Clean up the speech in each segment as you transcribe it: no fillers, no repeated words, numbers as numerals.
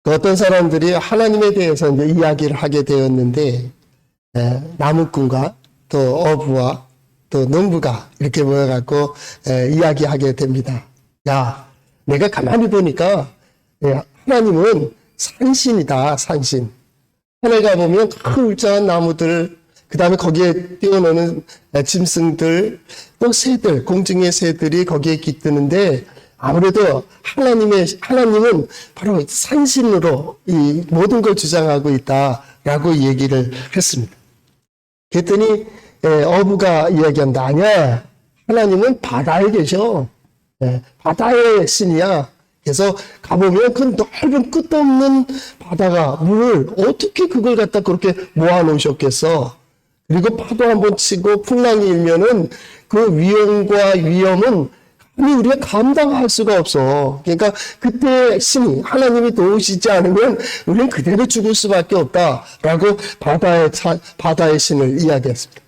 또 어떤 사람들이 하나님에 대해서 이제 이야기를 하게 되었는데, 나무꾼과 또 어부와 또 농부가 이렇게 모여갖고 이야기하게 됩니다. 야, 내가 가만히 보니까 하나님은 산신이다, 산신. 산에 가보면 큰 울창한 나무들, 그 다음에 거기에 뛰어노는 짐승들, 또 새들, 공중의 새들이 거기에 깃드는데, 아무래도 하나님은 바로 산신으로 이 모든 걸 주장하고 있다라고 얘기를 했습니다. 그랬더니 어부가 이야기한다. 아니야, 하나님은 바다에 계셔. 바다의 신이야. 그래서 가보면 그 넓은 끝없는 바다가 물을 어떻게 그걸 갖다 그렇게 모아놓으셨겠어. 그리고 파도 한번 치고 풍랑이 일면은 그 위험과 위험은 우리가 감당할 수가 없어. 그러니까 그때 신이 하나님이 도우시지 않으면 우리는 그대로 죽을 수밖에 없다라고 바다의 신을 이야기했습니다.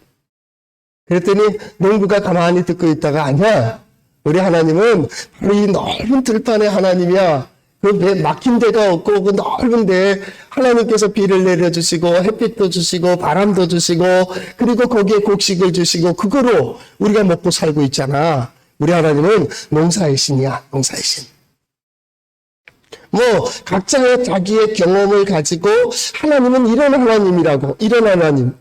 그랬더니 농부가 가만히 듣고 있다가 아니야. 우리 하나님은 바로 이 넓은 들판의 하나님이야. 그 막힌 데가 없고 그 넓은 데에 하나님께서 비를 내려주시고 햇빛도 주시고 바람도 주시고 그리고 거기에 곡식을 주시고 그거로 우리가 먹고 살고 있잖아. 우리 하나님은 농사의 신이야. 농사의 신. 각자의 자기의 경험을 가지고 하나님은 이런 하나님이라고, 이런 하나님.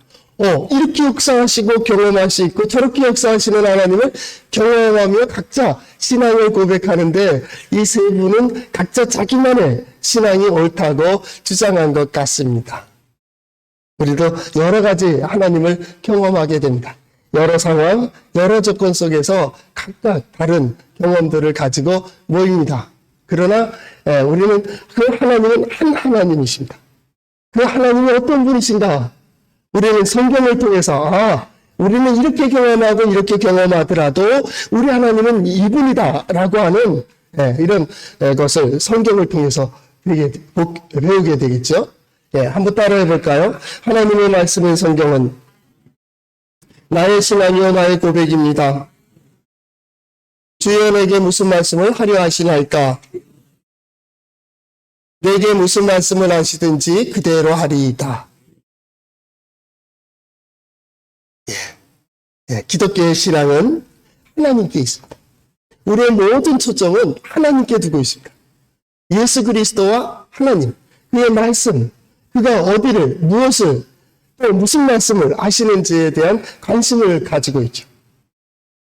이렇게 역사하시고 경험할 수 있고 저렇게 역사하시는 하나님을 경험하며 각자 신앙을 고백하는데 이 세 분은 각자 자기만의 신앙이 옳다고 주장한 것 같습니다. 우리도 여러 가지 하나님을 경험하게 됩니다. 여러 상황, 여러 조건 속에서 각각 다른 경험들을 가지고 모입니다. 그러나 우리는 그 하나님은 한 하나님이십니다. 그 하나님이 어떤 분이신가? 우리는 성경을 통해서 우리는 이렇게 경험하고 이렇게 경험하더라도 우리 하나님은 이분이다라고 하는 이런 것을 성경을 통해서 배우게 되겠죠. 한번 따라해 볼까요? 하나님의 말씀인 성경은 나의 신앙이요 나의 고백입니다. 주여 내게 무슨 말씀을 하려 하시나이까? 내게 무슨 말씀을 하시든지 그대로 하리이다. 기독교의 신앙은 하나님께 있습니다. 우리의 모든 초점은 하나님께 두고 있습니다. 예수 그리스도와 하나님, 그의 말씀, 그가 어디를, 무엇을, 또 무슨 말씀을 하시는지에 대한 관심을 가지고 있죠.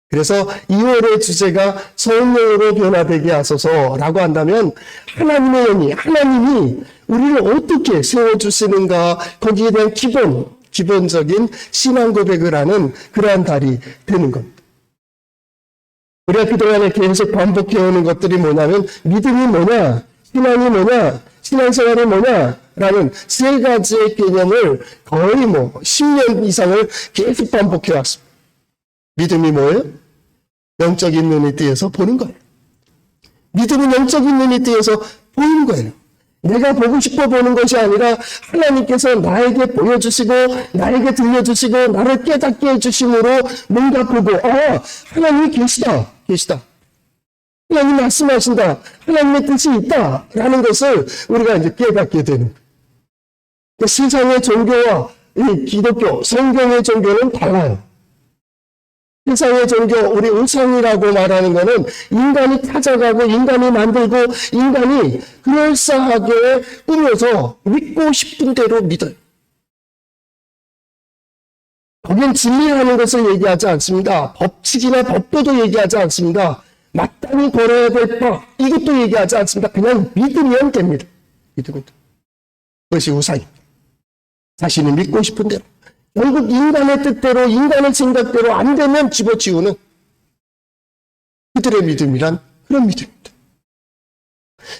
그래서 2월의 주제가 성령으로 변화되게 하소서라고 한다면 하나님의 영이, 하나님이 우리를 어떻게 세워주시는가 거기에 대한 기본적인 신앙 고백을 하는 그러한 달이 되는 겁니다. 우리가 그동안에 계속 반복해오는 것들이 뭐냐면 믿음이 뭐냐, 신앙이 뭐냐, 신앙생활이 뭐냐 라는 세 가지의 개념을 거의 10년 이상을 계속 반복해왔습니다. 믿음이 뭐예요? 영적인 눈이 뜨여서 보는 거예요. 믿음은 영적인 눈이 뜨여서 보이는 거예요. 내가 보고 싶어 보는 것이 아니라 하나님께서 나에게 보여주시고 나에게 들려주시고 나를 깨닫게 해주심으로 뭔가 보고 하나님이 계시다. 하나님 말씀하신다. 하나님의 뜻이 있다라는 것을 우리가 이제 깨닫게 되는 거예요. 그러니까 세상의 종교와 이 기독교, 성경의 종교는 달라요. 세상의 종교, 우리 우상이라고 말하는 것은 인간이 찾아가고 인간이 만들고 인간이 그럴싸하게 꾸며서 믿고 싶은 대로 믿어요. 거긴 진리라는 것을 얘기하지 않습니다. 법칙이나 법도도 얘기하지 않습니다. 마땅히 걸어야 될 법, 이것도 얘기하지 않습니다. 그냥 믿으면 됩니다. 믿으면 됩니다. 그것이 우상입니다. 자신이 믿고 싶은 대로. 결국 인간의 뜻대로, 인간의 생각대로 안 되면 집어치우는 그들의 믿음이란 그런 믿음입니다.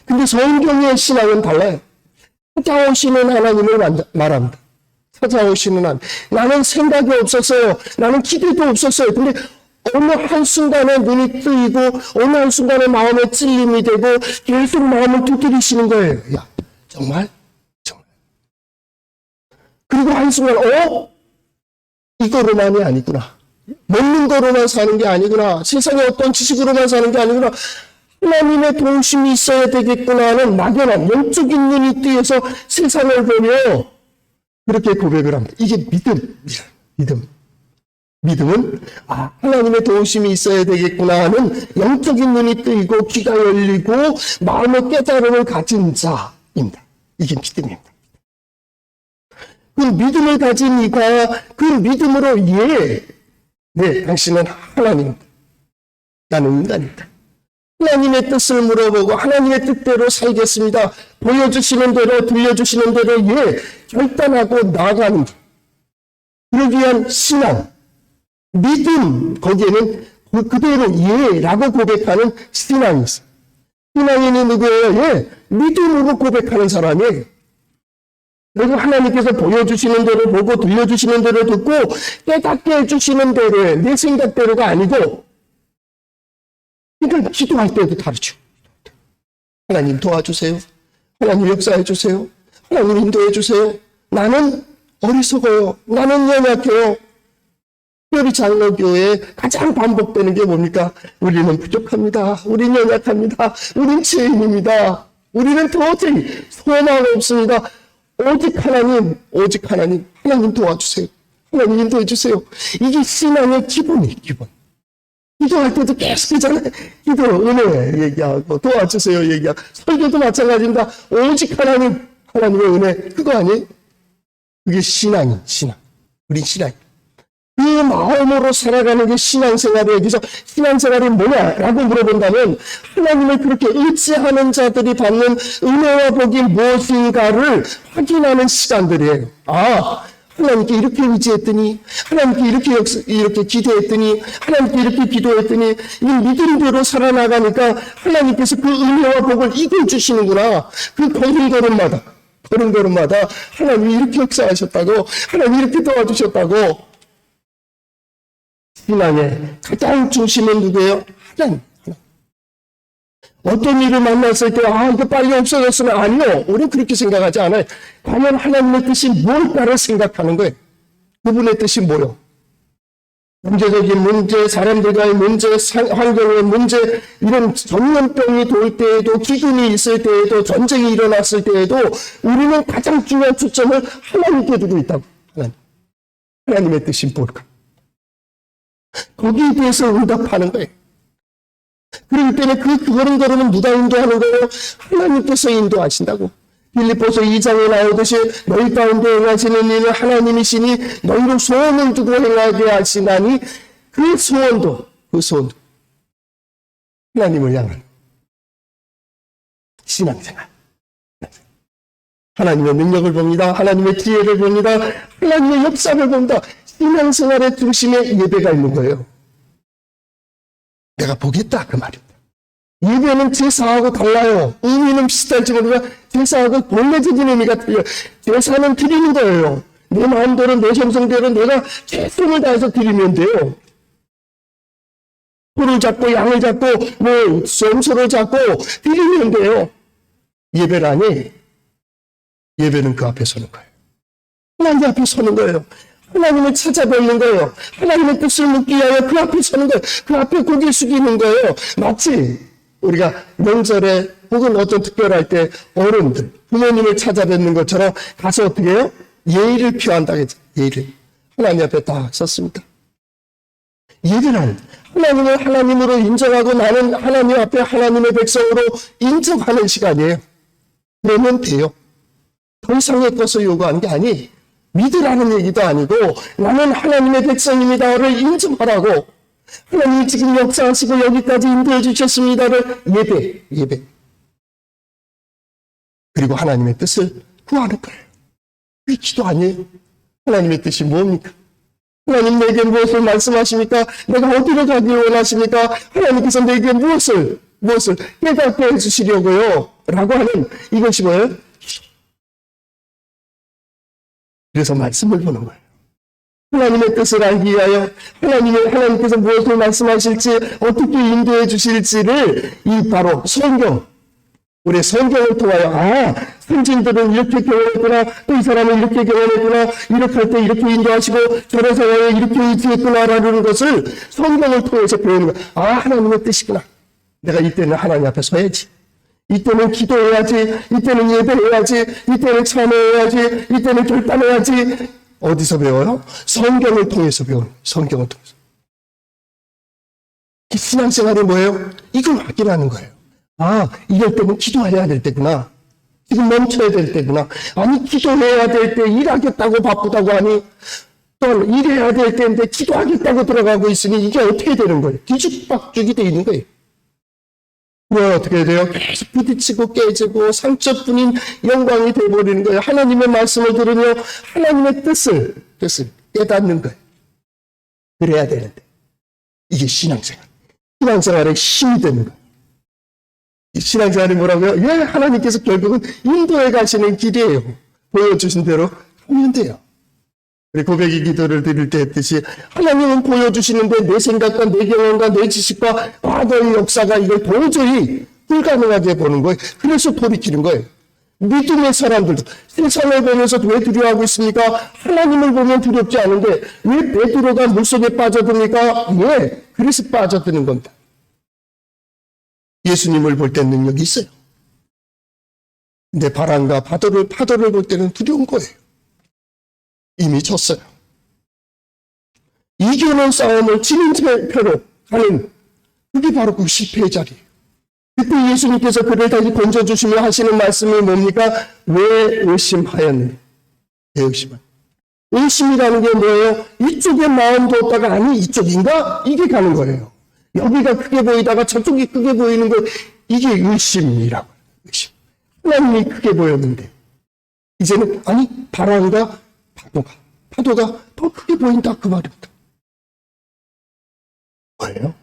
근데 성경의 신앙은 달라요. 찾아오시는 하나님을 말합니다. 찾아오시는 하나님. 나는 생각이 없었어요. 나는 기대도 없었어요. 근데 어느 한순간에 눈이 뜨이고 어느 한순간에 마음에 찔림이 되고 계속 마음을 두드리시는 거예요. 야, 정말? 그리고 한순간 이거로만이 아니구나. 먹는 거로만 사는 게 아니구나. 세상의 어떤 지식으로만 사는 게 아니구나. 하나님의 도우심이 있어야 되겠구나 하는 막연한 영적인 눈이 뜨여서 세상을 보며 그렇게 고백을 합니다. 이게 믿음. 믿음은 하나님의 도우심이 있어야 되겠구나 하는 영적인 눈이 뜨이고 귀가 열리고 마음의 깨달음을 가진 자입니다. 이게 믿음입니다. 그 믿음을 가진 이가 그 믿음으로 당신은 하나님입니다. 나는 인간입니다. 하나님의 뜻을 물어보고 하나님의 뜻대로 살겠습니다. 보여주시는 대로 들려주시는 대로 결단하고 나아가는 그러기 위한 신앙, 믿음, 거기에는 그대로 라고 고백하는 신앙이 있어요. 신앙인이 누구예요? 믿음으로 고백하는 사람이에요. 그리고 하나님께서 보여주시는 대로 보고 들려주시는 대로 듣고 깨닫게 해주시는 대로의 내 생각대로가 아니고 그러니까 기도할 때도 다르죠. 하나님 도와주세요. 하나님 역사해 주세요. 하나님 인도해 주세요. 나는 어리석어요. 나는 연약해요. 특별히 장로교회에 가장 반복되는 게 뭡니까? 우리는 부족합니다. 우리는 연약합니다. 우리는 죄인입니다. 우리는 도저히 소망 없습니다. 오직 하나님 도와주세요. 하나님 인도해 주세요. 이게 신앙의 기본이에요, 기본. 기도할 때도 계속하잖아요. 기도, 은혜 얘기하고 도와주세요 얘기하고 설교도 마찬가지입니다. 오직 하나님의 은혜 그거 아니에요? 그게 신앙. 우린 신앙. 그 마음으로 살아가는 게 신앙생활이에요. 그래서 신앙생활이 뭐냐라고 물어본다면 하나님을 그렇게 의지하는 자들이 받는 은혜와 복이 무엇인가를 확인하는 시간들이에요. 하나님께 이렇게 의지했더니, 하나님께 이렇게 기도했더니, 하나님께 이렇게 기도했더니, 이 믿음대로 살아나가니까 하나님께서 그 은혜와 복을 이끌어주시는구나. 그 걸음걸음마다 하나님이 이렇게 역사하셨다고, 하나님이 이렇게 도와주셨다고. 신앙의 가장 중심은 누구예요? 하나님. 어떤 일을 만났을 때, 이거 빨리 없어졌으면 아니요. 우리는 그렇게 생각하지 않아요. 과연 하나님의 뜻이 뭘까를 생각하는 거예요. 그분의 뜻이 뭐요? 경제적인 문제, 사람들과의 문제, 환경의 문제, 이런 전염병이 돌 때에도, 기근이 있을 때에도, 전쟁이 일어났을 때에도 우리는 가장 중요한 초점을 하나님께 두고 있다고. 하나님의 뜻이 뭘까? 거기에 대해서 응답하는 거예요. 그렇기 때문에 그 걸음걸음은 누가 인도하는 거예요? 하나님께서 인도하신다고. 빌립보서 2장에 나오듯이 너희 가운데 행하시는 일은 하나님이시니 너희로 소원을 두고 행하게 하시나니 그 소원도 하나님을 향한 신앙생활. 하나님의 능력을 봅니다. 하나님의 지혜를 봅니다. 하나님의 역사를 봅니다. 신앙생활의 중심에 예배가 있는 거예요. 내가 보겠다 그 말입니다. 예배는 제사하고 달라요. 의미는 비슷할지 모르지만 제사하고 본래적인 의미가 틀려요. 제사는 드리는 거예요. 내 마음대로 내 정성대로 내가 최선을 다해서 드리면 돼요. 소를 잡고 양을 잡고 염소를 잡고 드리면 돼요. 예배라니 예배는 그 앞에 서는 거예요. 하나님 앞에 서는 거예요. 하나님을 찾아뵙는 거예요. 하나님의 뜻을 묻기 위하여 그 앞에 서는 거예요. 그 앞에 고개 숙이는 거예요. 마치 우리가 명절에 혹은 어떤 특별할 때 어른들, 부모님을 찾아뵙는 것처럼 가서 어떻게 해요? 예의를 표한다겠죠. 예의를. 하나님 앞에 딱 섰습니다. 예배는 하나님을 하나님으로 인정하고 나는 하나님 앞에 하나님의 백성으로 인정하는 시간이에요. 그러면 돼요. 더 이상의 것을 요구하는 게 아니 믿으라는 얘기도 아니고 나는 하나님의 백성입니다를 인정하라고 하나님이 지금 역사하시고 여기까지 인도해 주셨습니다를 예배 그리고 하나님의 뜻을 구하는 거예요. 그게 기도 아니에요. 하나님의 뜻이 뭡니까? 하나님 내게 무엇을 말씀하십니까? 내가 어디로 가길 원하십니까? 하나님께서 내게 무엇을 깨닫게 해주시려고요? 라고 하는 이것이 뭐예요? 그래서 말씀을 보는 거예요. 하나님의 뜻을 알기 위하여 하나님께서 무엇을 말씀하실지 어떻게 인도해 주실지를 이 바로 우리 성경을 통하여 선진들은 이렇게 경험했구나 또 이 사람은 이렇게 경험했구나 이렇게 할 때 이렇게 인도하시고 저런 상황에 이렇게 의지했구나라는 것을 성경을 통해서 배우는 거예요. 하나님의 뜻이구나. 내가 이때는 하나님 앞에 서야지. 이때는 기도해야지. 이때는 예배해야지. 이때는 참여해야지. 이때는 결단해야지. 어디서 배워요? 성경을 통해서 배워요. 성경을 통해서. 신앙생활이 뭐예요? 이걸 확인하는 거예요. 아, 이럴 때는 기도해야 될 때구나. 지금 멈춰야 될 때구나. 아니, 기도해야 될 때 일하겠다고 바쁘다고 하니 또 일해야 될 때인데 기도하겠다고 들어가고 있으니 이게 어떻게 되는 거예요? 뒤죽박죽이 돼 있는 거예요. 왜 어떻게 돼요? 계속 부딪히고 깨지고 상처뿐인 영광이 되어버리는 거예요. 하나님의 말씀을 들으며 하나님의 뜻을 깨닫는 거예요. 그래야 되는데 이게 신앙생활. 신앙생활의 힘이 되는 거예요. 이 신앙생활이 뭐라고요? 예, 하나님께서 결국은 인도해 가시는 길이에요. 보여주신 대로 하면 돼요. 우리 고백의 기도를 드릴 때 했듯이 하나님은 보여주시는데 내 생각과 내 경험과 내 지식과 과거의 역사가 이걸 도저히 불가능하게 보는 거예요. 그래서 돌이키는 거예요. 믿음의 사람들도 세상을 보면서 왜 두려워하고 있습니까? 하나님을 보면 두렵지 않은데 왜 베드로가 물속에 빠져듭니까? 예, 그래서 빠져드는 겁니다. 예수님을 볼 때 능력이 있어요. 근데 바람과 파도를 볼 때는 두려운 거예요. 이미 졌어요. 이기는 싸움을 지는 표로 가는 그게 바로 그 실패의 자리예요. 그때 예수님께서 그를 다시 건져주시며 하시는 말씀이 뭡니까? 왜 의심하였느냐? 왜 의심하였느냐? 의심이라는 게 뭐예요? 이쪽에 마음 뒀다가 아니 이쪽인가? 이게 가는 거예요. 여기가 크게 보이다가 저쪽이 크게 보이는 거 이게 의심이라고 해요. 의심. 하나님이 크게 보였는데 이제는 아니 바람과 파도가 더 크게 보인다 그 말입니다. 뭐예요?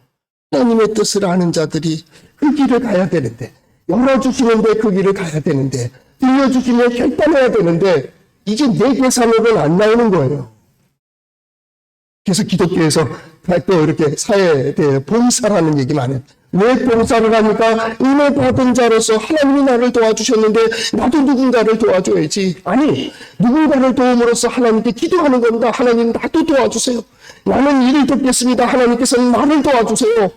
하나님의 뜻을 아는 자들이 그 길을 가야 되는데 열어주시는데 그 길을 가야 되는데 들려주시면 결단해야 되는데 이게 내 계산으로는 안 나오는 거예요. 그래서 기독교에서 또 이렇게 사회에 대해 봉사라는 얘기 많이 해요. 왜 봉사를 하니까 은혜 받은 자로서 하나님이 나를 도와주셨는데 나도 누군가를 도와줘야지. 아니, 누군가를 도움으로써 하나님께 기도하는 겁니다. 하나님 나도 도와주세요. 나는 일을 돕겠습니다. 하나님께서는 나를 도와주세요.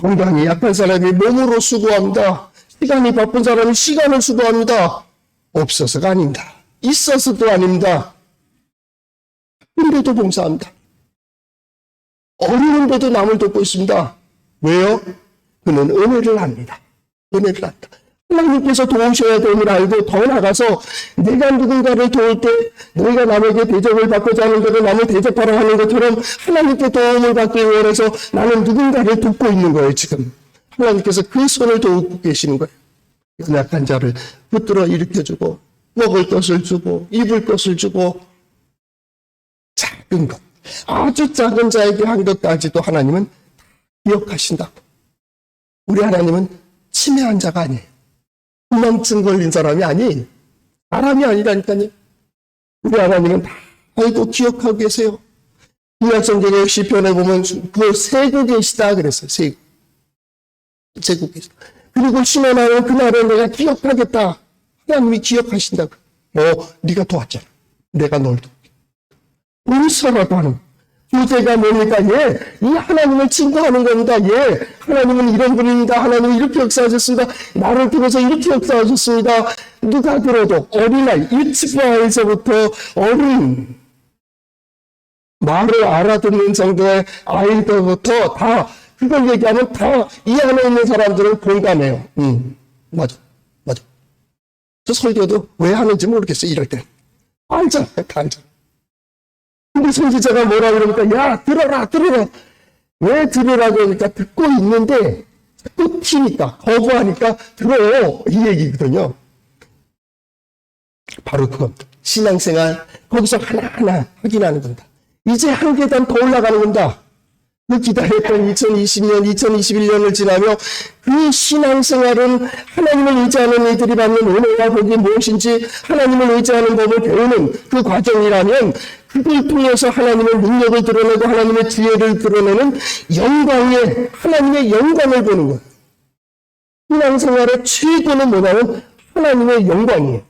건강이 약한 사람이 몸으로 수고합니다. 시간이 바쁜 사람이 시간을 수고합니다. 없어서가 아닙니다. 있어서도 아닙니다. 근데도 봉사합니다. 어려운데도 남을 돕고 있습니다. 왜요? 그는 은혜를 압니다. 은혜를 안다. 하나님께서 도우셔야 됨을 알고 더 나가서 내가 누군가를 도울 때 너희가 남에게 대접을 받고자 하는 대로 남을 대접하라 하는 것처럼 하나님께 도움을 받기 원해서 나는 누군가를 돕고 있는 거예요. 지금 하나님께서 그 손을 도우고 계시는 거예요. 연약한 자를 붙들어 일으켜주고 먹을 것을 주고 입을 것을 주고 작은 것 아주 작은 자에게 한 것까지도 하나님은 기억하신다고. 우리 하나님은 치매한 자가 아니에요. 불면증 걸린 사람이 아니에요. 사람이 아니라니까요. 우리 하나님은 다 알고 기억하고 계세요. 구약성경의 시편에 보면 그 세고 계시다 그랬어요. 세고 계시다. 그리고 신원하는 그날은 내가 기억하겠다. 하나님이 기억하신다고. 네가 도왔잖아. 내가 널 돕게. 용서라고 하는 주제가 뭡니까? 예, 이 하나님을 친구하는 겁니다. 예, 하나님은 이런 분입니다. 하나님은 이렇게 역사하셨습니다. 나를 통해서 이렇게 역사하셨습니다. 누가 들어도 어린아이, 유치부에서부터 어린 말을 알아듣는 정도의 아이들부터 다 그걸 얘기하면 다 이 안에 있는 사람들은 공감해요. 맞아. 저 설교도 왜 하는지 모르겠어요. 이럴 때 알잖아요. 다 알잖아요. 근데 선지자가 뭐라 그러니까 야 들어라 왜 들으라고 하니까 듣고 있는데 자꾸 튀니까 거부하니까 들어 이 얘기거든요. 바로 그겁니다. 신앙생활 거기서 하나하나 확인하는 겁니다. 이제 한 계단 더 올라가는 겁니다. 그 기다렸던 2020년 2021년을 지나며 그 신앙생활은 하나님을 의지하는 이들이 받는 은혜와 복이 무엇인지 하나님을 의지하는 법을 배우는 그 과정이라면 그걸 통해서 하나님의 능력을 드러내고 하나님의 지혜를 드러내는 하나님의 영광을 보는 거예요. 신앙생활의 최고는 뭐냐면 하나님의 영광이에요.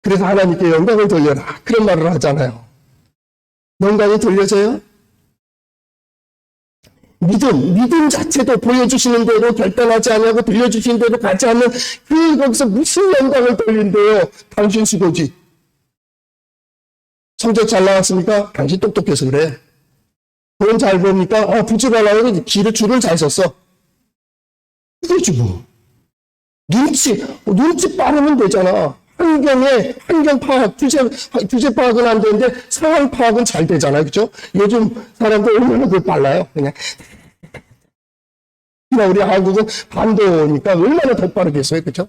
그래서 하나님께 영광을 돌려라 그런 말을 하잖아요. 영광이 돌려져요? 믿음 자체도 보여주시는 대로 결단하지 아니하고 들려주신 대로 가지 않는 거기서 무슨 영광을 돌린대요. 당신 수고지. 성적 잘 나왔습니까? 당신 똑똑해서 그래. 돈 잘 보니까 부지런하고 줄을 잘 썼어. 그거지 뭐. 눈치 빠르면 되잖아. 환경 파악, 주제 파악은 안 되는데 상황 파악은 잘 되잖아요. 그죠? 요즘 사람들 얼마나 빨라요. 그냥. 우리 한국은 반도니까 얼마나 더 빠르겠어요. 그죠?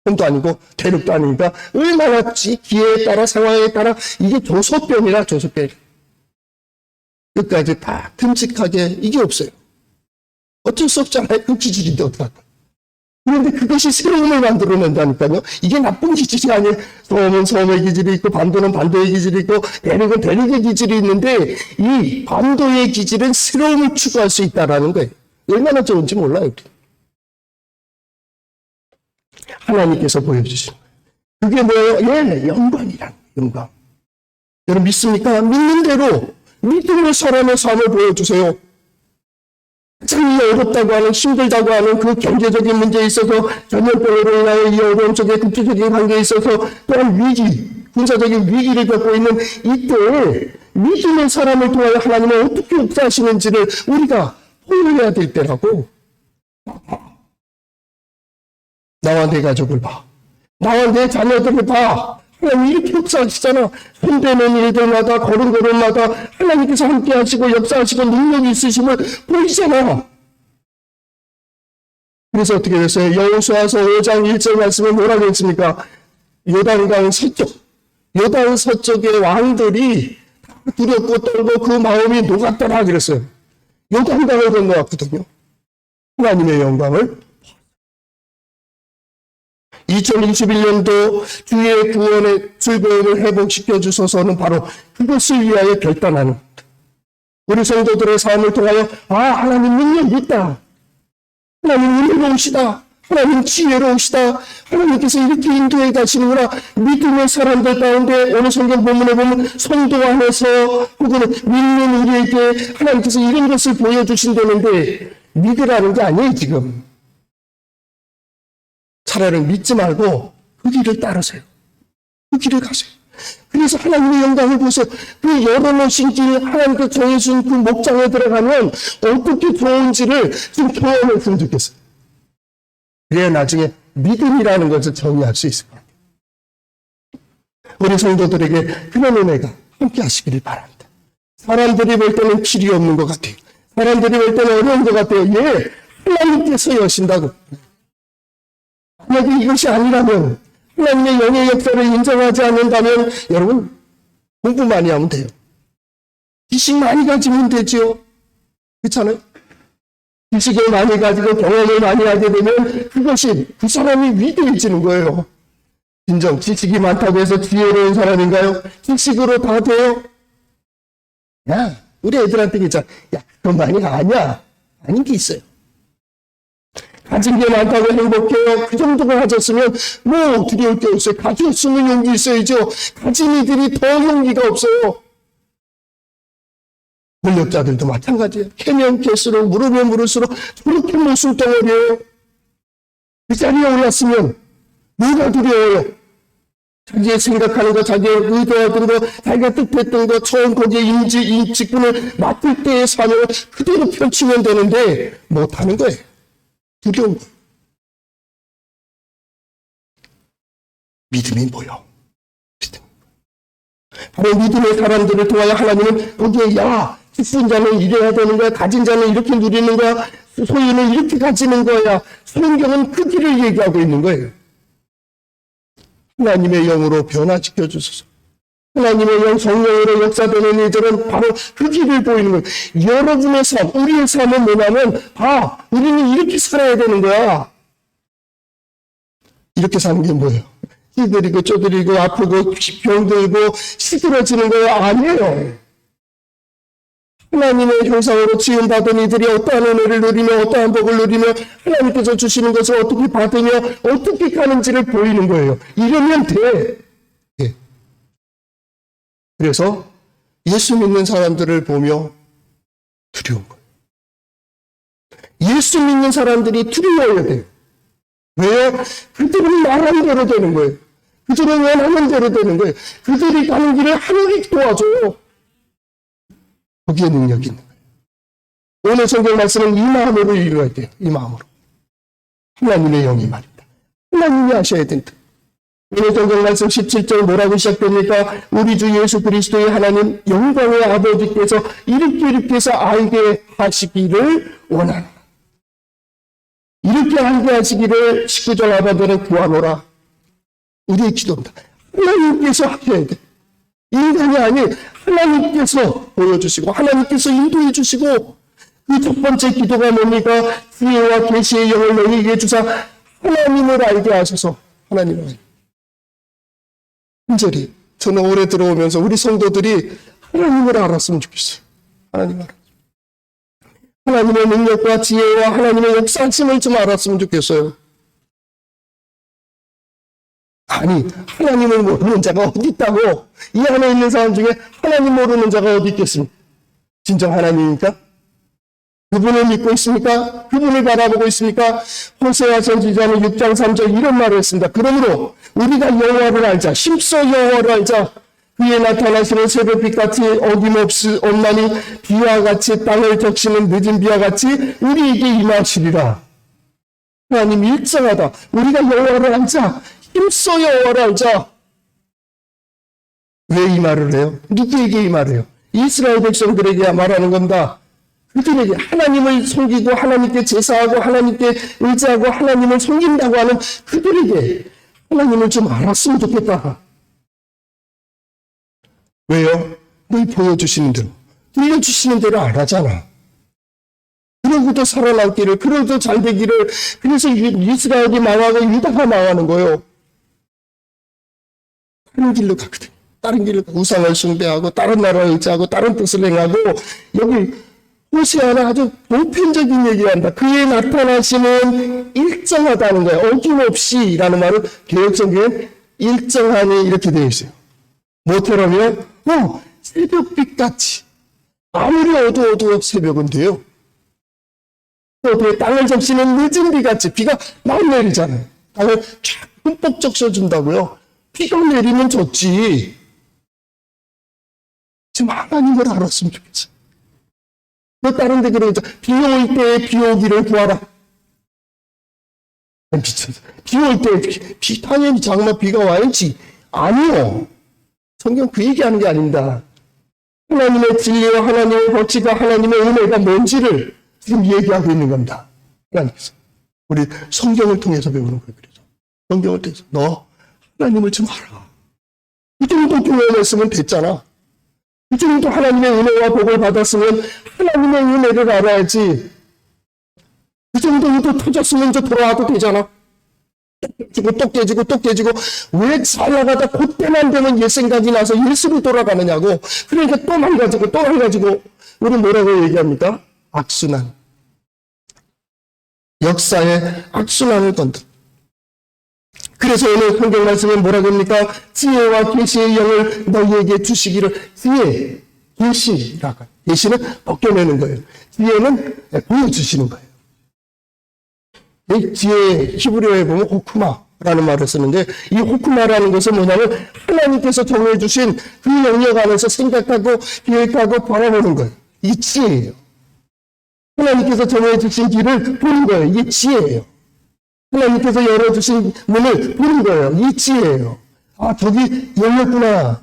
손도 아니고 대륙도 아니니까 얼마나 기회에 따라 상황에 따라 이게 조소변이라 조소변. 끝까지 다 듬직하게 이게 없어요. 어쩔 수 없잖아요. 그 기질인데 어떡할까. 그런데 그것이 새로움을 만들어낸다니까요. 이게 나쁜 기질이 아니에요. 소음은 소음의 기질이 있고 반도는 반도의 기질이 있고 대륙은 대륙의 기질이 있는데 이 반도의 기질은 새로움을 추구할 수 있다는 거예요. 얼마나 좋은지 몰라요. 우리. 하나님께서 보여주신 거예요. 그게 뭐예요? 영광이란 영광. 여러분 믿습니까? 믿는 대로 믿음의 사람의 삶을 보여주세요. 참 어렵다고 하는 힘들다고 하는 그 경제적인 문제에 있어서 전염병으로 인하여 이 어려움 속에 국제적인 관계에 있어서 또한 군사적인 위기를 겪고 있는 이때 믿음의 사람을 통하여 하나님은 어떻게 역사하시는지를 우리가 보여야 될 때라고. 나와 내 가족을 봐. 나와 내 자녀들을 봐. 하나님 이렇게 역사하시잖아. 손대는 일들마다 걸음걸음마다 하나님께서 함께 하시고 역사하시고 능력이 있으심을 보이잖아. 그래서 어떻게 됐어요? 여호수아서 5장 1절 말씀에 뭐라고 했습니까? 요단강 서쪽의 왕들이 두렵고 떨고 그 마음이 녹았더라 그랬어요. 요단강을 건너왔거든요. 하나님의 영광을 2021년도 주의 구원의 즐거움을 회복시켜 주소서는 바로 그것을 위하여 결단하는 우리 성도들의 삶을 통하여 하나님 능력이 있다. 하나님 은혜로우시다. 하나님 지혜로우시다. 하나님께서 이렇게 인도해 가시는구나. 믿음의 사람들 가운데 오늘 성경 본문에 보면 성도 안에서 혹은 믿는 우리에게 하나님께서 이런 것을 보여주신다는데 믿으라는 게 아니에요 지금. 차라리 믿지 말고 그 길을 따르세요. 그 길을 가세요. 그래서 하나님의 영광을 보세요. 그 열어놓으신 길 하나님께서 정해준 그 목장에 들어가면 어떻게 좋은지를 좀 경험했으면 좋겠어요. 그래야 나중에 믿음이라는 것을 정의할 수 있을 것 같아요. 우리 성도들에게 그런 은혜가 함께 하시기를 바랍니다. 사람들이 볼 때는 길이 없는 것 같아요. 사람들이 볼 때는 어려운 것 같아요. 하나님께서 여신다고. 만약에 이것이 아니라면 하나님의 영의 역사를 인정하지 않는다면 여러분 공부 많이 하면 돼요. 지식 많이 가지면 되죠. 그렇잖아요? 지식을 많이 가지고 경험을 많이 하게 되면 그것이 그 사람이 위대해지는 거예요. 진정 지식이 많다고 해서 지혜로운 사람인가요? 지식으로 다 돼요? 우리 애들한테 괜찮아. 그건 많이 아니야. 아닌 게 있어요. 가진 게 많다고 행복해요. 그 정도가 가졌으면 뭐 두려울 게 없어요. 가졌으면 용기 있어야죠. 가진 이들이 더 용기가 없어요. 권력자들도 마찬가지예요. 캐면 캘수록 물으면 물을수록 저렇게 모순덩어리예요. 그 자리에 올랐으면 뭐가 두려워요? 자기의 생각하는 거, 자기의 의도하던 거, 자기가 뜻했던 거, 처음 거기에 직분을 맡을 때의 삶을 그대로 펼치면 되는데 못하는 거예요. 두려운 거예요. 믿음이 뭐요? 바로 믿음의 사람들을 통하여 하나님은 거기에 기쁜 자는 이래야 되는 거야. 가진 자는 이렇게 누리는 거야. 소유는 이렇게 가지는 거야. 성경은 그 길을 얘기하고 있는 거예요. 하나님의 영으로 변화시켜 주소서. 하나님의 영 성령으로 역사되는 이들은 바로 그 길을 보이는 거예요. 여러분의 삶, 우리의 삶은 뭐냐면 우리는 이렇게 살아야 되는 거야. 이렇게 사는 게 뭐예요? 찌들이고 쪼들이고 아프고 병들고 시들어지는 거 아니에요. 하나님의 형상으로 지음받은 이들이 어떠한 은혜를 누리며 어떠한 복을 누리며 하나님께서 주시는 것을 어떻게 받으며 어떻게 가는지를 보이는 거예요. 이러면 돼. 그래서 예수 믿는 사람들을 보며 두려운 거예요. 예수 믿는 사람들이 두려워야 돼요. 왜요? 그들은 말한 대로 되는 거예요. 그들은 원하는 대로 되는 거예요. 그들이 가는 길을 하나님이 도와줘요. 거기에 능력이 있는 거예요. 오늘 성경 말씀은 이 마음으로 읽어야 돼요. 이 마음으로. 하나님의 영이 말입니다. 하나님이 하셔야 된다. 오늘 성경 말씀 17절 뭐라고 시작됩니까? 우리 주 예수 그리스도의 하나님 영광의 아버지께서 이렇게 해서 알게 하시기를 원하노라. 이렇게 알게 하시기를 19절 아버지는 구하노라. 우리의 기도입니다. 하나님께서 하셔야 돼. 인간이 아닌 하나님께서 보여주시고 하나님께서 인도해 주시고 그 첫 번째 기도가 뭡니까? 지혜와 계시의 영을 너희에게 주사 하나님을 알게 하셔서 하나님을 알게. 간절히 저는 올해 들어오면서 우리 성도들이 하나님을 알았으면 좋겠어요. 하나님을 알았어요. 하나님의 능력과 지혜와 하나님의 역사심을 좀 알았으면 좋겠어요. 아니, 하나님을 모르는 자가 어디 있다고? 이 안에 있는 사람 중에 하나님 모르는 자가 어디 있겠습니까? 진정 하나님입니까? 그분을 믿고 있습니까? 그분을 바라보고 있습니까? 호세아 선지자는 6장 3절 이런 말을 했습니다. 그러므로 우리가 여호와를 알자. 힘써 여호와를 알자. 그의 나타나시는 새벽빛같이 어김없이 온난이 비와 같이 땅을 적시는 늦은 비와 같이 우리에게 임하시리라. 하나님 일정하다. 우리가 여호와를 알자. 힘써 여호와를 알자. 왜 이 말을 해요? 누구에게 이 말을 해요? 이스라엘 백성들에게 말하는 겁니다. 그들에게 하나님을 섬기고 하나님께 제사하고 하나님께 의지하고 하나님을 섬긴다고 하는 그들에게 하나님을 좀 알았으면 좋겠다. 왜요? 늘 보여주시는 대로, 들려주시는 대로 안 하잖아. 그러고도 살아남기를, 그러고도 잘 되기를, 그래서 이스라엘이 망하고 유다가 망하는 거예요. 다른 길로 가거든. 다른 길로 우상을 숭배하고 다른 나라를 의지하고 다른 뜻을 행하고 여기 호세아는 아주 보편적인 얘기한다. 그의 나타나시는 일정하다는 거예요. 어김없이라는 말은 개혁성경에 일정하니 이렇게 되어 있어요. 뭐처럼요? 새벽빛같이. 아무리 어두워도 새벽은 돼요. 또 땅을 적시는 늦은 비같이. 비가 막 내리잖아요. 땅을 쫙 흠뻑 적셔준다고요. 비가 내리면 좋지. 지금 하나님을 알았으면 좋겠어요. 너 다른 데 그러죠. 비 올 때 비 오기를 구하라. 미쳤어. 비 올 때 비 당연히 장마 비가 와야지. 아니요. 성경 그 얘기하는 게 아닙니다. 하나님의 진리와 하나님의 법칙과 하나님의 은혜가 뭔지를 지금 얘기하고 있는 겁니다. 하나님께서. 우리 성경을 통해서 배우는 거예요. 그래서 성경을 통해서 너 하나님을 좀 알아. 이 정도 교회였으면 됐잖아. 이 정도 하나님의 은혜와 복을 받았으면 하나님의 은혜를 알아야지. 이 정도 의도 터졌으면 이제 돌아와도 되잖아. 또 깨지고 왜 잘 나가다 그때만 되면 옛 생각이 나서 예수로 돌아가느냐고. 그러니까 또 망가지고 우리 뭐라고 얘기합니까? 악순환. 역사의 악순환을 건다. 그래서 오늘 성경 말씀에 뭐라고 합니까? 지혜와 계시의 영을 너희에게 주시기를. 지혜, 계시라고. 계시는 벗겨내는 거예요. 지혜는 보여주시는 거예요. 이 지혜 히브리어에 보면 호크마라는 말을 쓰는데 이 호크마라는 것은 뭐냐면 하나님께서 정해주신 그 영역 안에서 생각하고 계획하고 바라보는 거예요. 이게 지혜예요. 하나님께서 정해주신 길을 보는 거예요. 이게 지혜예요. 하나님께서 열어주신 문을 보는 거예요. 이 지혜예요. 아, 저기 열렸구나.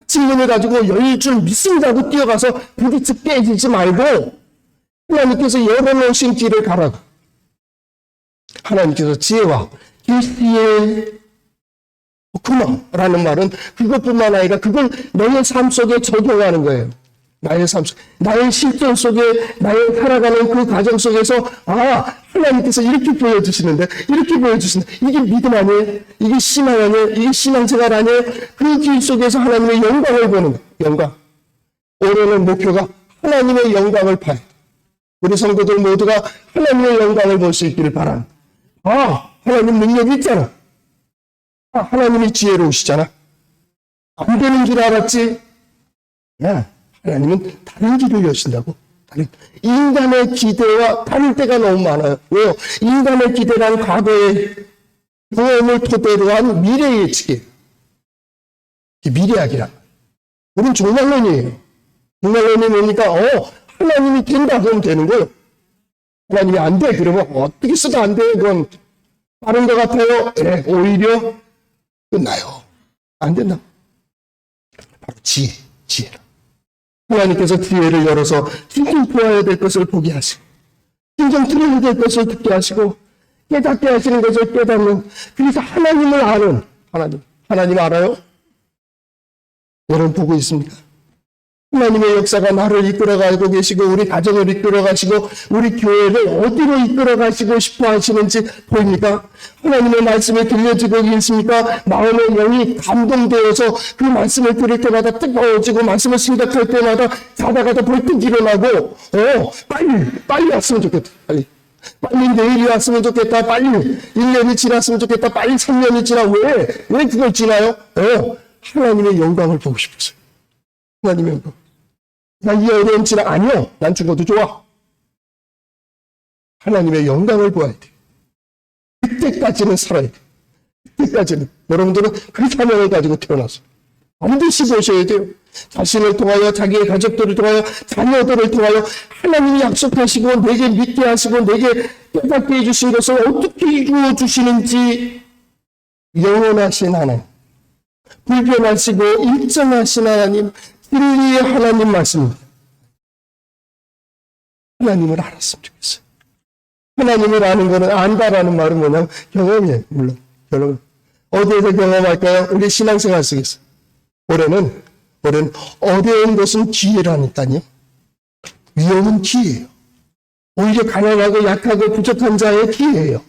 질문을 가지고 열릴 줄 믿습니다고 뛰어가서 부딪혀 깨지지 말고 하나님께서 열어놓으신 길을 가라고. 하나님께서 지혜와 계시의 호크마라는 말은 그것뿐만 아니라 그걸 너의 삶 속에 적용하는 거예요. 나의 삶 속, 나의 실존 속에, 나의 살아가는 그 과정 속에서, 하나님께서 이렇게 보여주시는데, 이게 믿음 아니에요? 이게 신앙 아니에요? 이게 신앙생활 아니에요? 그 길 속에서 하나님의 영광을 보는 거예요. 영광. 올해는 목표가 하나님의 영광을 봐야 돼. 우리 성도들 모두가 하나님의 영광을 볼 수 있기를 바랍니다. 하나님 능력이 있잖아. 하나님이 지혜로우시잖아. 안 되는 줄 알았지? 야. 하나님은 다른 길을 여신다고. 인간의 기대와 다를 때가 너무 많아요. 왜요? 인간의 기대란 과거의 경험을 토대로 한 미래 예측이에요. 미래학이란. 우린 종말론이에요. 종말론이 뭡니까? 하나님이 된다 그러면 되는 거예요. 하나님이 안 돼. 그러면 어떻게 써도 안 돼. 그건 다른 것 같아요. 네, 오히려 끝나요. 안 된다. 바로 지혜라. 하나님께서 기회를 열어서 진정 보아야 될 것을 보게 하시고 진정 들어야 될 것을 듣게 하시고 깨닫게 하시는 것을 깨닫는, 그래서 하나님을 아는 하나님 알아요? 여러분 보고 있습니까? 하나님의 역사가 나를 이끌어가고 계시고 우리 가정을 이끌어가시고 우리 교회를 어디로 이끌어가시고 싶어 하시는지 보입니까? 하나님의 말씀이 들려지고 계십니까? 마음의 영이 감동되어서 그 말씀을 들을 때마다 뜨거워지고 말씀을 생각할 때마다 자다가도 벌떡 일어나고 빨리 왔으면 좋겠다. 빨리 내일이 왔으면 좋겠다. 빨리 1년이 지났으면 좋겠다. 빨리 3년이 지나. 왜 그걸 지나요? 하나님의 영광을 보고 싶었어요. 하나님의 영광. 나 이 어려움 지나. 아니요. 난 죽어도 좋아. 하나님의 영광을 보아야 돼. 그때까지는 살아야 돼. 그때까지는. 여러분들은 그 사명을 가지고 태어났어요. 반드시 보셔야 돼요. 자신을 통하여, 자기의 가족들을 통하여, 자녀들을 통하여 하나님이 약속하시고 내게 믿게 하시고 내게 깨닫게 해주신 것을 어떻게 이루어 주시는지 영원하신 하나님, 불변하시고 일정하신 하나님, 진리의 하나님 말씀입니다. 하나님을 알았으면 좋겠어요. 하나님을 아는 것은, 안다라는 말은 뭐냐면 경험이에요. 물론 여러분 어디에서 경험할까요? 우리 신앙생활 속에서. 올해는 어려운 것은 기회라니까요. 위험은 기회예요. 오히려 가난하고 약하고 부족한 자의 기회예요.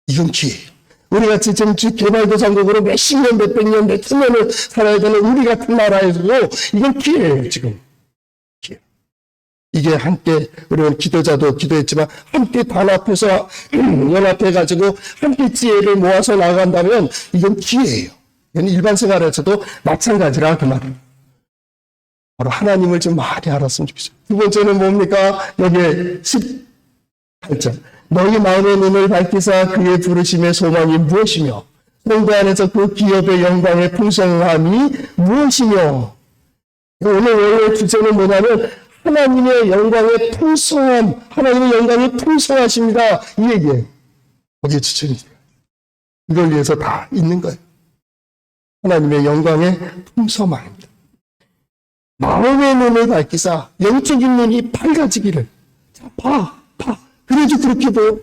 이건 기회예요. 우리같이 지금 개발도상국으로 몇십 년, 몇백 년, 몇천 년을 살아야 되는 우리 같은 나라에서도 이건 기회예요, 지금. 기회. 이게 함께, 우리는 기도자도 기도했지만, 함께 단합해서, 연합해가지고, 함께 지혜를 모아서 나간다면, 이건 기회예요. 이건 일반 생활에서도 마찬가지라, 그 말은. 바로 하나님을 좀 많이 알았으면 좋겠어요. 두 번째는 뭡니까? 여기에 18절. 너희 마음의 눈을 밝히사 그의 부르심의 소망이 무엇이며 성도 안에서 그 기업의 영광의 풍성함이 무엇이며. 오늘 원래 주제는 뭐냐면 하나님의 영광의 풍성함, 하나님의 영광이 풍성하십니다. 이 얘기예요. 거기에 주체입니다. 이걸 위해서 다 있는 거예요. 하나님의 영광의 풍성함입니다. 마음의 눈을 밝히사 영적인 눈이 밝아지기를. 자, 봐. 그래도 그렇게 보여.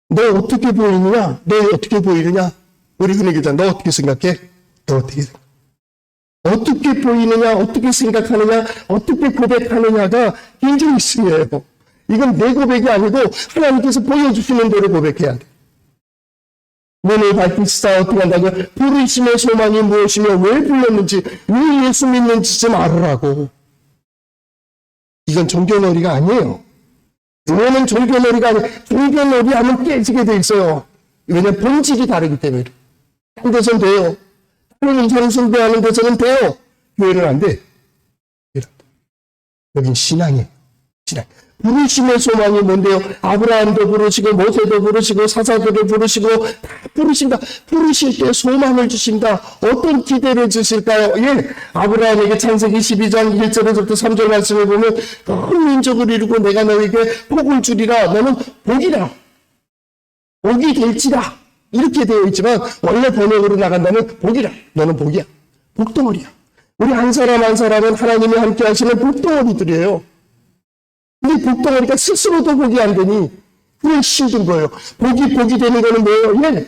너 어떻게 보이느냐? 너 어떻게 보이느냐? 우리 흔히 얘기하잖아. 너 어떻게 생각해? 너 어떻게 생각해? 어떻게 보이느냐? 어떻게 생각하느냐? 어떻게 고백하느냐가 굉장히 중요해요. 이건 내 고백이 아니고 하나님께서 보여주시는 대로 고백해야 돼. 눈을 밝히시사 어떻게 한다고? 부르심의 소망이 무엇이며 왜 불렀는지, 왜 예수 믿는지 좀 알으라고. 이건 종교놀이가 아니에요. 교회는 종교놀이가 아니에요. 종교놀이 하면 깨지게 돼 있어요. 왜냐하면 본질이 다르기 때문에. 딴 데서는 돼요. 다른 인사를 숭배하는 데서는 돼요. 교회는 안 돼. 여긴 신앙이에요. 신앙. 부르심의 소망이 뭔데요? 아브라함도 부르시고 모세도 부르시고 사사들을 부르시고 다 부르신다. 부르실 때 소망을 주신다. 어떤 기대를 주실까요? 아브라함에게 창세기 12장 1절에서부터 3절 말씀을 보면 큰 민족을 이루고 내가 너에게 복을 주리라. 너는 복이라. 복이 될지라. 이렇게 되어 있지만 원래 번역으로 나간다면 복이라. 너는 복이야. 복덩어리야. 우리 한 사람 한 사람은 하나님이 함께 하시는 복덩어리들이에요. 근데 복덩어리가 스스로도 복이 안 되니 그게 힘든 거예요. 복이 되는 거는 뭐예요?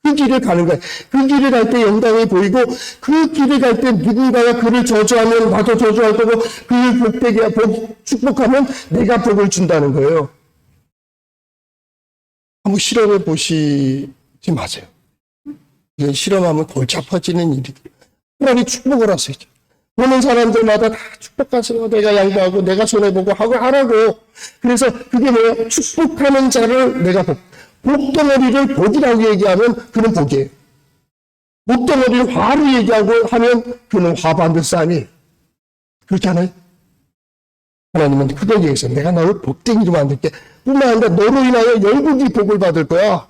그 길을 가는 거예요. 그 길을 갈 때 영광이 보이고 그 길을 갈 때 누군가가 그를 저주하면 나도 저주할 거고 그를 축복하면 내가 복을 준다는 거예요. 한번 실험해 보시지 마세요. 이건 실험하면 골치 아파지는 일이에요. 하나님이 축복을 하세요. 보는 사람들마다 다 축복하시고 내가 양보하고 내가 손해보고 하라고. 그래서 그게 뭐예요? 축복하는 자를 내가 복덩어리를 복이라고 얘기하면 그는 복이에요. 복덩어리를 화로 얘기하고 하면 그는 화 받을 사람이에요. 그렇지 않아요? 하나님은 그걸 위해서 내가 너를 복댕이로 만들게. 뿐만 아니라 너로 인하여 열국이 복을 받을 거야.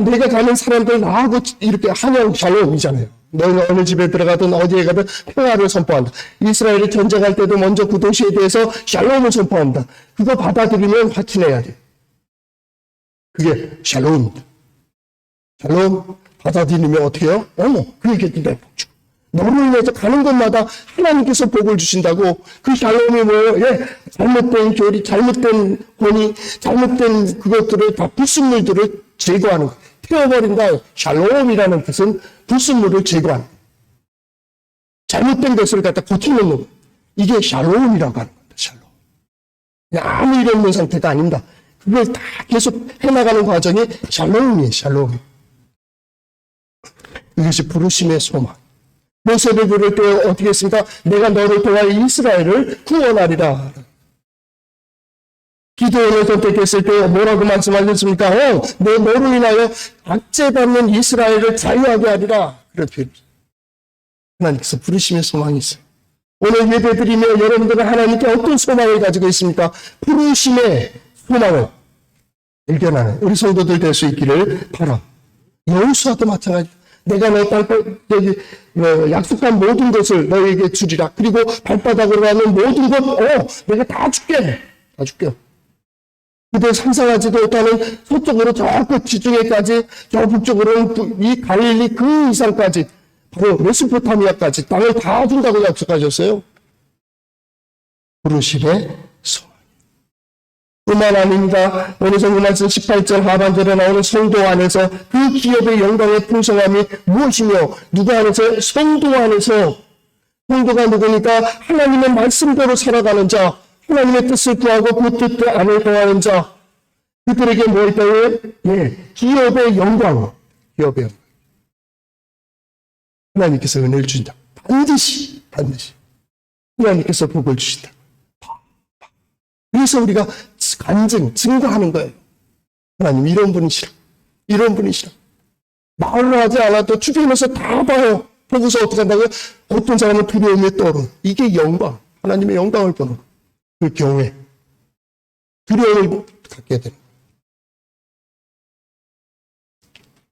내가 가는 사람들 나하고 이렇게 한양 샬롬이잖아요. 너는 어느 집에 들어가든 어디에 가든 평화를 선포한다. 이스라엘이 전쟁할 때도 먼저 그 도시에 대해서 샬롬을 선포한다. 그거 받아들이면 확신해야 돼. 그게 샬롬입니다. 샬롬 받아들이면 어떻게 해요? 그에게 내가 복 주고. 너를 인해서 가는 곳마다 하나님께서 복을 주신다고. 그 샬롬이 뭐예요? 잘못된 교리, 잘못된 권위, 잘못된 그것들을 다 불순물들을 제거하는 거예요. 태워버린다. 샬롬이라는 뜻은 불순물을 제거하는 거예요. 잘못된 것을 갖다 고쳐놓는 거예요. 이게 샬롬이라고 하는 겁니다. 샬롬. 아무 일 없는 상태가 아닙니다. 그걸 다 계속 해나가는 과정이 샬롬이에요. 샬롬. 이것이 부르심의 소망. 모세를 부를 때 어떻게 했습니까? 내가 너를 통하여 이스라엘을 구원하리라. 기도원을 선택했을 때 뭐라고 말씀하셨습니까? 너로 인하여 압제받는 이스라엘을 자유하게 하리라. 그렇게 하나님께서 부르심의 소망이 있어요. 오늘 예배드리며 여러분들은 하나님께 어떤 소망을 가지고 있습니까? 부르심의 소망을 발견하는 우리 성도들 될 수 있기를 바람. 여호수아도 마찬가지. 내가 너 약속한 모든 것을 너에게 주리라. 그리고 발바닥으로 가는 모든 것, 내가 다 줄게. 다 줄게. 그들 상상하지도 못하는 서쪽으로 저 끝 지중해까지, 저 북쪽으로는 이 갈릴리 그 이상까지, 바로 메소포타미아까지 땅을 다 준다고 약속하셨어요. 부르심의 소망. 뿐만 아닙니다. 오늘 성경 말씀 18절 하반절에 나오는 성도 안에서 그 기업의 영광의 풍성함이 무엇이며 누구 안에서? 성도 안에서. 성도가 누구니까? 하나님의 말씀대로 살아가는 자, 하나님의 뜻을 구하고 그 뜻 안에 거하는 자, 그들에게 뭐 있다고요? 기업의 영광. 기업의 영광. 하나님께서 은혜를 주신다. 반드시 하나님께서 복을 주신다. 그래서 우리가 증거하는 거예요. 하나님 이런 분이시라. 이런 분이시라. 말로 하지 않아도 주변에서 다 봐요. 보고서 어떻게 한다고요? 어떤 사람은 두려움에 떨어. 이게 영광. 하나님의 영광을 보는 거예요. 그 경우에 두려움을 갖게 되는 거예요.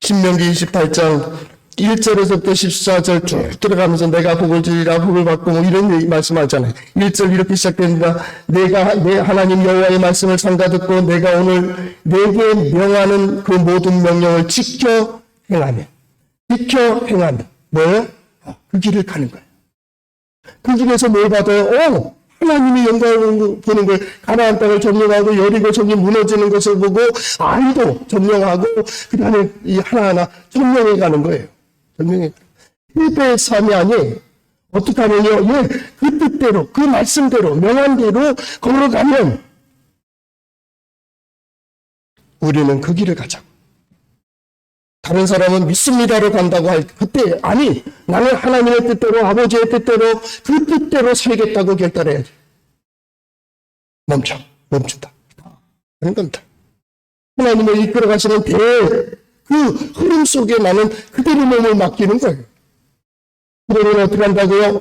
신명기 28장 1절에서부터 14절 쭉 들어가면서 내가 복을 주리라, 복을 받고 뭐 이런 말씀하잖아요. 1절 이렇게 시작됩니다. 내가 내 하나님 여호와의 말씀을 삼가 듣고 내가 오늘 내게 명하는 그 모든 명령을 지켜 행하면 뭐예요? 그 길을 가는 거예요. 그 길에서 뭘 받아요? 하나님의 영광을 보는 걸, 가나안 땅을 점령하고 여리고 저기 무너지는 것을 보고 아이도 점령하고 그 다음에 이 하나하나 점령해 가는 거예요. 점령해. 일배의 삶이 아니에요. 어떻게 하면요? 그 뜻대로, 그 말씀대로, 명한대로 걸어가면 우리는 그 길을 가자고. 다른 사람은 믿습니다로 간다고 할 그때 아니, 나는 하나님의 뜻대로, 아버지의 뜻대로, 그 뜻대로 살겠다고 결단해야지. 멈춘다. 그런 겁니다. 하나님을 이끌어 가시는 그 흐름 속에 나는 그대로 몸을 맡기는 거예요. 그러면 어떻게 한다고요?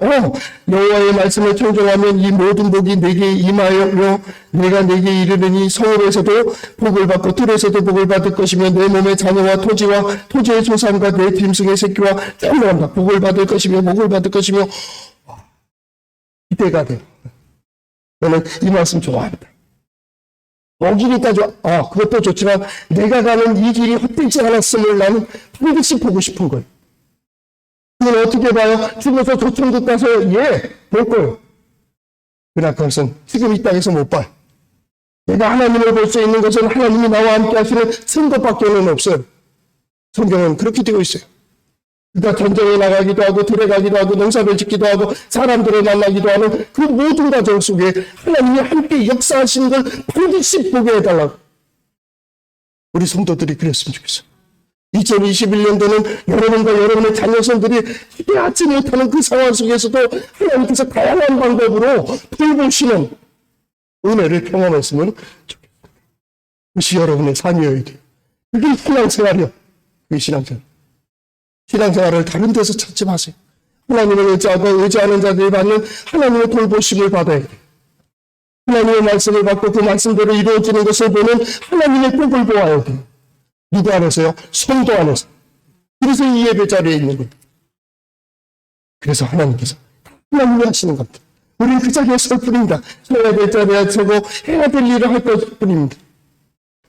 여호와의 말씀을 청종하면 이 모든 복이 내게 임하여 내가 내게 이르르니 성읍에서도 복을 받고 들에서도 복을 받을 것이며 내 몸의 자녀와 토지와 토지의 조상과 내 짐승의 새끼와 짱나간다. 복을 받을 것이며 기대가 돼요. 저는 이 말씀 좋아합니다. 복이니까 좋아. 그것도 좋지만 내가 가는 이 길이 헛되지 않았음을 나는 반드시 보고 싶은 거예요. 그건 어떻게 봐요? 죽어서 조천국 가서 볼 거예요. 그러나 그것은 지금 이 땅에서 못 봐요. 내가 하나님을 볼 수 있는 것은 하나님이 나와 함께 하시는 선것밖에는 없어요. 성경은 그렇게 되어 있어요. 그러니까 전쟁에 나가기도 하고 들에 가기도 하고 농사를 짓기도 하고 사람들을 만나기도 하는 그 모든 과정 속에 하나님이 함께 역사하시는 걸 반드시 보게 해달라고. 우리 성도들이 그랬으면 좋겠어요. 2021년도는 여러분과 여러분의 자녀선들이 기대하지 못하는 그 상황 속에서도 하나님께서 다양한 방법으로 돌보시는 은혜를 경험했으면 좋겠습니다. 그것이 여러분의 삶이어야 돼요. 그게 신앙생활이요. 그게 신앙생활. 신앙생활을 다른 데서 찾지 마세요. 하나님을 의지하고 의지하는 자들이 받는 하나님의 돌보심을 받아야 돼요. 하나님의 말씀을 받고 그 말씀대로 이루어지는 것을 보는 하나님의 복을 보아야 돼요. 누구 안에서요? 성도 안에서. 그래서 이 예배 자리에 있는 겁니다. 그래서 하나님께서 하나님이 하시는 겁니다. 우리는 그 자리에 설 뿐입니다. 해야 될 자리에 서고 해야 될 일을 할 것 뿐입니다.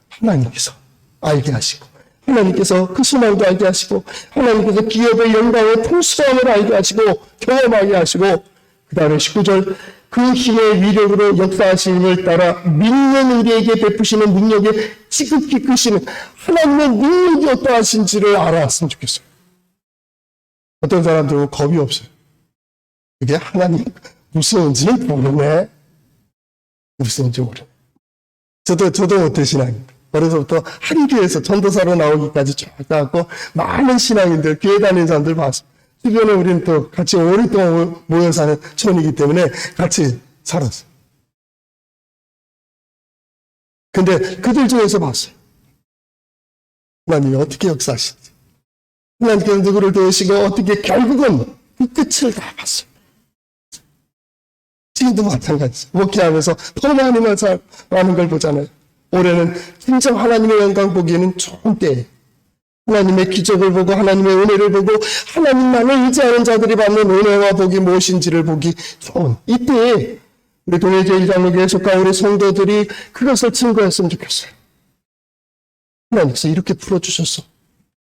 하나님께서 알게 하시고 하나님께서 그 소망도 알게 하시고 하나님께서 기업의 영광의 풍성함을 알게 하시고 경험하게 하시고 그 다음에 19절 그 힘의 위력으로 역사하심을 따라 믿는 우리에게 베푸시는 능력에 지극히 크시는 하나님의 능력이 어떠하신지를 알았으면 좋겠어요. 어떤 사람들은 겁이 없어요. 그게 하나님 무서운지는 모르네. 무서운지 모르네. 저도 못해 신앙입니다. 어려서부터 한교에서 전도사로 나오기까지 쭉 가고 많은 신앙인들, 교회 다니는 사람들 봤어요. 주변에 우리는 또 같이 오랫동안 모여 사는 촌이기 때문에 같이 살았어요. 근데 그들 중에서 봤어요. 하나님이 어떻게 역사하시는지. 하나님께서 누구를 도우시고 어떻게 결국은 그 끝을 다 봤어요. 지금도 마찬가지죠. 목회하면서 더 많은 걸 보잖아요. 올해는 진정 하나님의 영광 보기에는 좋은 때예요. 하나님의 기적을 보고 하나님의 은혜를 보고 하나님만을 의지하는 자들이 받는 은혜와 복이 무엇인지를 보기 좋은 이때에 우리 동해제일장로교회 속한 우리 성도들이 그것을 증거했으면 좋겠어요. 하나님께서 이렇게 풀어주셨어.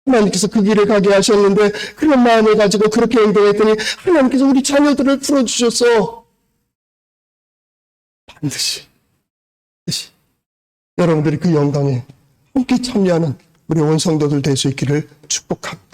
하나님께서 그 길을 가게 하셨는데 그런 마음을 가지고 그렇게 행동했더니 하나님께서 우리 자녀들을 풀어주셨어. 반드시 여러분들이 그 영광에 함께 참여하는 우리 온 성도들 될 수 있기를 축복합니다.